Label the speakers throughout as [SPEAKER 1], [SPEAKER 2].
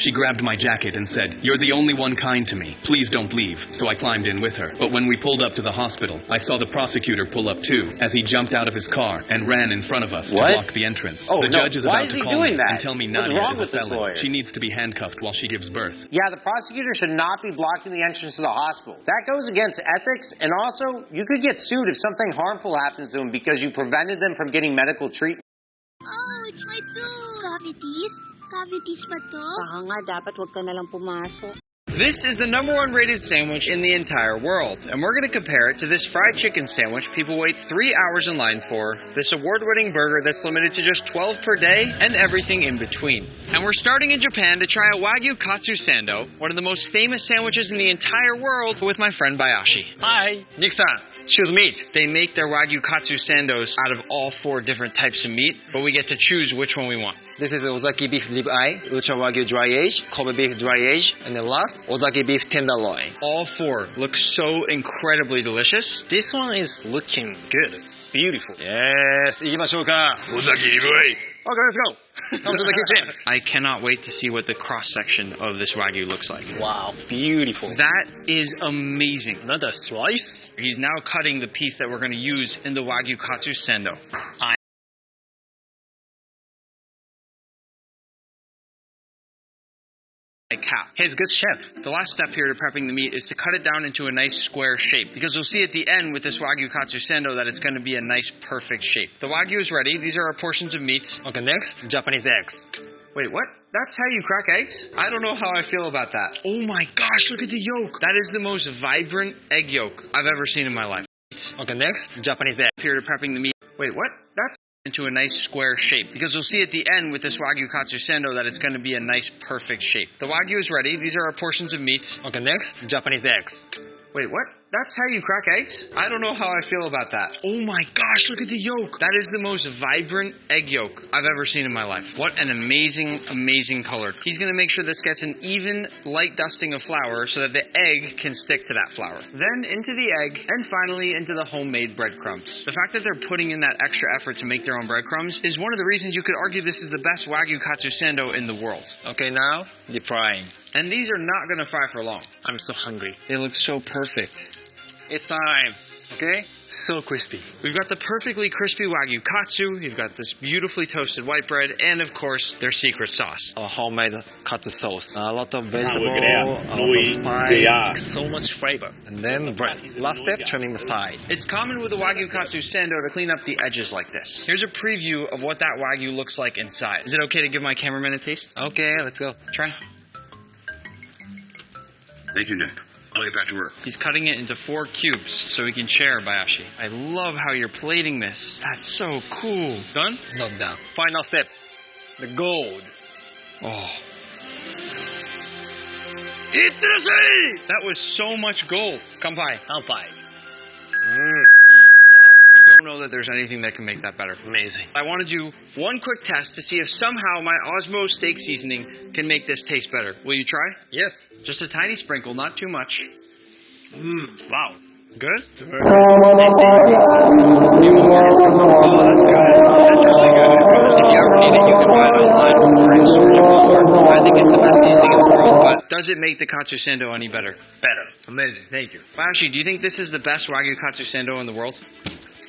[SPEAKER 1] She grabbed my jacket and said, "You're the only one kind to me. Please don't leave." So I climbed in with her. But when we pulled up to the hospital, I saw the prosecutor pull up too, as he jumped out of his car and ran in front of us to block the entrance.
[SPEAKER 2] Oh,
[SPEAKER 1] the judge is about to call me
[SPEAKER 2] that?
[SPEAKER 1] and tell me Nadia is a felon. She needs to be handcuffed while she gives birth.
[SPEAKER 2] Yeah, the prosecutor should not be blocking the entrance to the hospital. That goes against ethics, and also, you could get sued if something harmful happens to them because you prevented them from getting medical treatment.
[SPEAKER 3] Oh, it's my tooth. Cavities? Cavities ba to?
[SPEAKER 4] Baka nga, dapat huwag ka nalang pumasok.
[SPEAKER 5] This is the #1 rated sandwich in the entire world, and we're going to compare it to this fried chicken sandwich people wait 3 hours in line for, this award-winning burger that's limited to just 12 per day, and everything in between. And we're starting in Japan to try a Wagyu Katsu Sando, one of the most famous sandwiches in the entire world, with my friend Bayashi. Hi, Nick-san. Choose meat. They make their Wagyu Katsu Sandos out of all 4 different types of meat, but we get to choose which one we want. This is Ozaki beef rib eye, Ultra Wagyu dry age, Kobe beef dry age, and then last, Ozaki beef tenderloin. All 4 look so incredibly delicious. This one is looking good. Beautiful. Yes, 行きましょうか. Ozaki rib eye. Okay, let's go. Come to the kitchen. I cannot wait to see what the cross-section of this Wagyu looks like. Wow, beautiful. That is amazing. Another slice. He's now cutting the piece that we're going to use in the Wagyu Katsu Sando. Cap. Hey, it's good chef. The last step here to prepping the meat is to cut it down into a nice square shape, because you'll see at the end with this Wagyu Katsu Sando that it's going to be a nice perfect shape. The Wagyu is ready. These are our portions of meat. Okay, next, Japanese eggs. Wait, what? That's how you crack eggs? I don't know how I feel about that. Oh my gosh, look at the yolk. That is the most vibrant egg yolk I've ever seen in my life. Okay, next, Japanese egg. Here to prepping the meat. Wait, what? That's into a nice square shape, because you'll see at the end with this Wagyu Katsu Sando that it's going to be a nice perfect shape. The Wagyu is ready. These are our portions of meat. Okay, next, Japanese eggs. Wait, what? That's how you crack eggs? I don't know how I feel about that. Oh my gosh, look at the yolk. That is the most vibrant egg yolk I've ever seen in my life. What an amazing, amazing color. He's going to make sure this gets an even light dusting of flour so that the egg can stick to that flour. Then into the egg, and finally into the homemade breadcrumbs. The fact that they're putting in that extra effort to make their own breadcrumbs is one of the reasons you could argue this is the best Wagyu Katsu Sando in the world. Okay, now, deep frying. And these are not going to fry for long. I'm so hungry. They look so perfect. It's time. Okay? So crispy. We've got the perfectly crispy Wagyu Katsu, you've got this beautifully toasted white bread, and of course, their secret sauce. A homemade Katsu sauce. A lot of vegetable, a lot of spice, so much flavor. And then bread. Last step, trimming the side. It's common with the Wagyu Katsu Sando to clean up the edges like this. Here's a preview of what that Wagyu looks like inside. Is it okay to give my cameraman a taste? Okay, let's go. Try.
[SPEAKER 6] Thank you, Nick. I'll get back to work.
[SPEAKER 5] He's cutting it into 4 cubes so we can share, Bayashi. I love how you're plating this. That's so cool. Done? Not done. Final step. The gold. Oh. That was so much gold. Kanpai. Kanpai. I don't know that there's anything that can make that better. Amazing. I want to do one quick test to see if somehow my Osmo steak seasoning can make this taste better. Will you try? Yes. Just a tiny sprinkle, not too much. Wow. Good? Very good. Oh, that's good. That's really good. If you ever need it, you can buy it online. I think it's the best seasoning in the world, but does it make the Katsu Sando any better? Better. Amazing. Thank you. Bayashi, do you think this is the best Wagyu Katsu Sando in the world?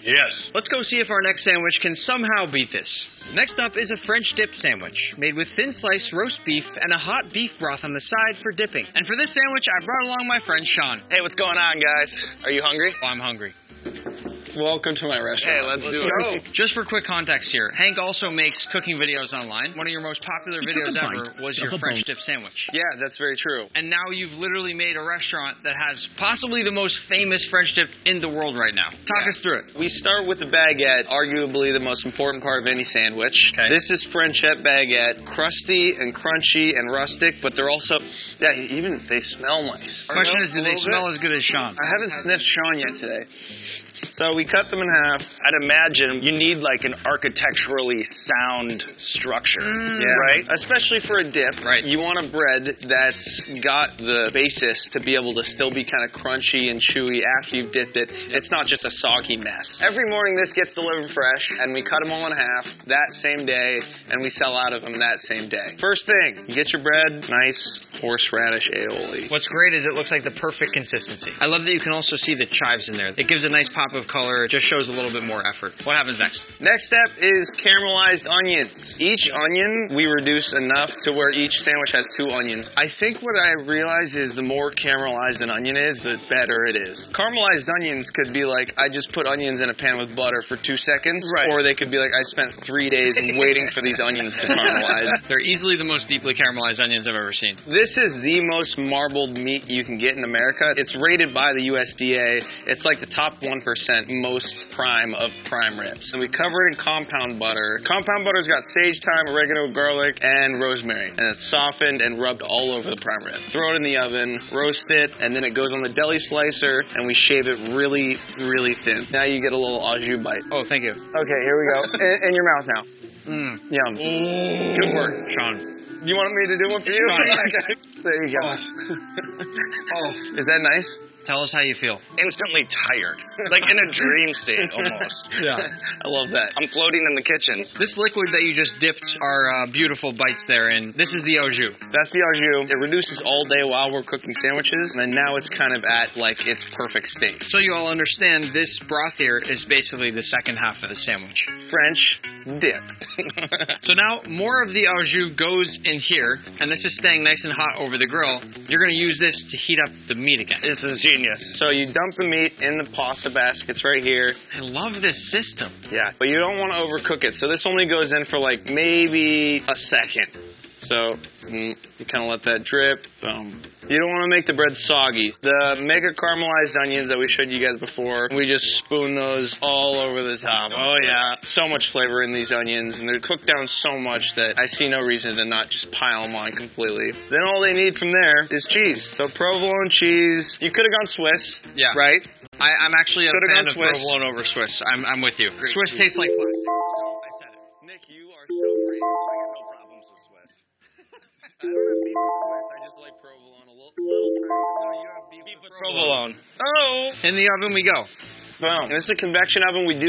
[SPEAKER 5] Yes. Let's go see if our next sandwich can somehow beat this. Next up is a French dip sandwich, made with thin sliced roast beef and a hot beef broth on the side for dipping. And for this sandwich, I brought along my friend Sean. Hey, what's going on, guys? Are you hungry? Oh, I'm hungry. Welcome to my restaurant. Hey, let's do it. Just for quick context here, Hank also makes cooking videos online. One of your most popular videos ever was your French dip sandwich. Yeah, that's very true. And now you've literally made a restaurant that has possibly the most famous French dip in the world right now. Talk us through it.
[SPEAKER 7] We start with the baguette, arguably the most important part of any sandwich. Okay. This is Frenchette baguette, crusty and crunchy and rustic, but they're also, even they smell nice.
[SPEAKER 5] Question is, do they smell as good as Sean?
[SPEAKER 7] I haven't sniffed Sean yet today. So we cut them in half.
[SPEAKER 8] I'd imagine you need like an architecturally sound structure, right?
[SPEAKER 7] Especially for a dip.
[SPEAKER 5] Right.
[SPEAKER 7] You want a bread that's got the basis to be able to still be kind of crunchy and chewy after you've dipped it. It's not just a soggy mess. Every morning this gets delivered fresh, and we cut them all in half that same day, and we sell out of them that same day. First thing, you get your bread, nice horseradish aioli.
[SPEAKER 5] What's great is it looks like the perfect consistency. I love that you can also see the chives in there. It gives a nice pop of color. It just shows a little bit more effort. What happens next?
[SPEAKER 7] Next step is caramelized onions. Each onion we reduce enough to where each sandwich has 2 onions. I think what I realize is the more caramelized an onion is, the better it is. Caramelized onions could be like, I just put onions in a pan with butter for 2 seconds, or they could be like, I spent 3 days waiting for these onions to caramelize.
[SPEAKER 5] They're easily the most deeply caramelized onions I've ever seen.
[SPEAKER 7] This is the most marbled meat you can get in America. It's rated by the USDA. It's like the top 1% most prime of prime ribs. And we cover it in compound butter. Compound butter's got sage, thyme, oregano, garlic, and rosemary. And it's softened and rubbed all over the prime rib. Throw it in the oven, roast it, and then it goes on the deli slicer, and we shave it really, really thin. Now you get a little au jus bite.
[SPEAKER 5] Oh, thank you.
[SPEAKER 7] Okay, here we go. In your mouth now. Yum.
[SPEAKER 5] Good work, Sean.
[SPEAKER 7] You want me to do one for you? There you go. Is that nice?
[SPEAKER 5] Tell us how you feel.
[SPEAKER 8] Instantly tired. Like in a dream state, almost.
[SPEAKER 5] Yeah.
[SPEAKER 7] I love that.
[SPEAKER 8] I'm floating in the kitchen.
[SPEAKER 5] This liquid that you just dipped our beautiful bites there in, this is the au jus.
[SPEAKER 7] That's the au jus. It reduces all day while we're cooking sandwiches, and now it's kind of at, like, its perfect state.
[SPEAKER 5] So you all understand, this broth here is basically the second half of the sandwich.
[SPEAKER 7] French dip.
[SPEAKER 5] So now, more of the au jus goes in here, and this is staying nice and hot over the grill. You're going to use this to heat up the meat again.
[SPEAKER 8] This is genius.
[SPEAKER 7] So you dump the meat in the pasta baskets right here.
[SPEAKER 5] I love this system.
[SPEAKER 7] Yeah, but you don't want to overcook it. So this only goes in for like maybe a second. So you kind of let that drip. Boom. You don't want to make the bread soggy. The mega caramelized onions that we showed you guys before, we just spoon those all over the top. Oh yeah, so much flavor in these onions, and they're cooked down so much that I see no reason to not just pile them on completely. Then all they need from there is cheese. So provolone cheese. You could have gone Swiss.
[SPEAKER 5] Yeah.
[SPEAKER 7] Right?
[SPEAKER 5] I'm actually a
[SPEAKER 7] Could've
[SPEAKER 5] fan
[SPEAKER 7] gone
[SPEAKER 5] of
[SPEAKER 7] Swiss.
[SPEAKER 5] provolone over Swiss. I'm with you.
[SPEAKER 7] Great
[SPEAKER 5] Swiss tastes like plastic.
[SPEAKER 7] I said it. Nick, you are so great. I got no problems with Swiss. I don't have beef with Swiss. I just like provolone a little tiny. No, you have beef with provolone. Oh!
[SPEAKER 5] In the oven we go.
[SPEAKER 7] Boom. This is a convection oven. We do